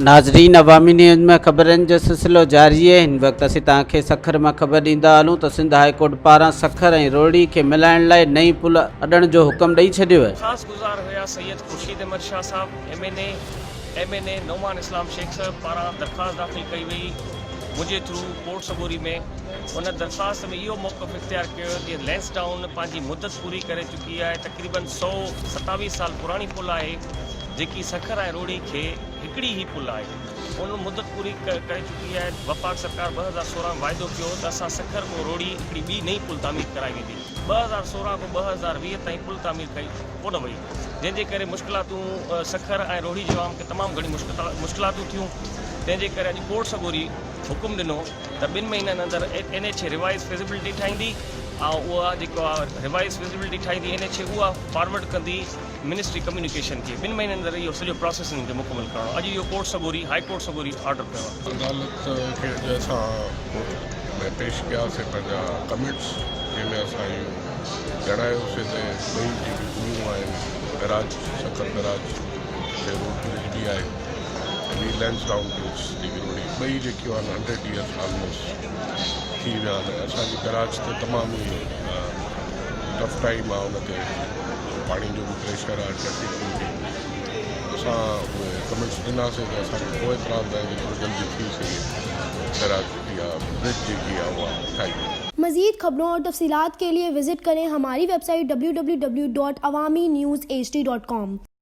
नाज़रीन, अवामी न्यूज़ में ख़बरनि जो सिलसिलो जारी है। हिन वक़्तु असीं तव्हांखे सखर में ख़बर ॾींदा हलूं त सिंध हाई कोर्ट पारां सखर ऐं रोहड़ी खे मिलाइण लाइ नई पुल अॾण जो हुकुम ॾेई छॾियो आहे। ख़ासि गुज़ार हुआ सैयद खुर्शीद अहमद शाह साहब MNA नौमान इस्लाम शेख साहब पारां दरख़्वास्त दाख़िल कई वई मुंहिंजे थ्रू कोर्ट सबूरी में। उन दरख़्वास्त में इहो मौक़िफ़ इख़्तियार कयो कि लैंसडाउन पंहिंजी मुदत पूरी करे चुकी आहे। तक़रीबन 127 साल पुराणी पुल आहे जेकी सखर ऐं रोहड़ी खे हिकिड़ी ई पुल आहे। उन मुदत पूरी करे चुकी आहे। वफ़ाक़ सरकार 2016 में वाइदो कयो त असां सखर को रोहड़ी हिकिड़ी ॿी नई पुल तामीर कराई वेंदी। 2016 को 2020 ताईं पुल तामीर कई कोन वई, जंहिंजे करे मुश्किलातूं सखर ऐं रोहड़ी जो आम खे तमामु घणी मुश्किलातूं थियूं। तंहिंजे करे अॼु कोर्ट सबूरी हुकुम ॾिनो त 2 महीननि अंदरि NH रिवाइज़ फिज़िबिलिटी ठाहींदी ऐं उहा जेको आहे रिवाइज़ फिज़िबिलिटी ठाहींदी NH उहा फॉरवर्ड कंदी मिनिस्ट्री कम्युनिकेशन खे। 2 महीननि अंदरि इहो सॼो प्रोसेस खे मुकमल करणो। अॼु इहो कोर्ट सबूरी हाई कोर्ट सबूरी ऑर्डर कयो आहे। अदालत खे असां कोर्ट में पेश कयासीं पंहिंजा कमिट्स, जंहिंमें असां इहो जणायोसीं त ॿई जेकी पुलियूं आहिनि गराज सखर गराज जे रोड ब्रिज बि आहे ऐं लैंस डाउन ब्रिज जेकी रोडी ॿई जेकियूं आहिनि 100 ईयर्स ऑलमोस्ट थी विया आहिनि। असांजी गराज ते तमामु ई टफ टाइम आहे, उन ते पाणी जो बि प्रेशर आहे, ट्रैफिक बि। असां उहे कमिट्स ॾिनासीं त असांखे कोई एतिराज़ न आहे जेतिरो जल्दी थी सघे गराज या ब्रिज जेकी आहे उहा ठाही। मज़ीद खबरों और तफसीलात के लिए विजिट करें हमारी वेबसाइट www.awamiNewsHD.com।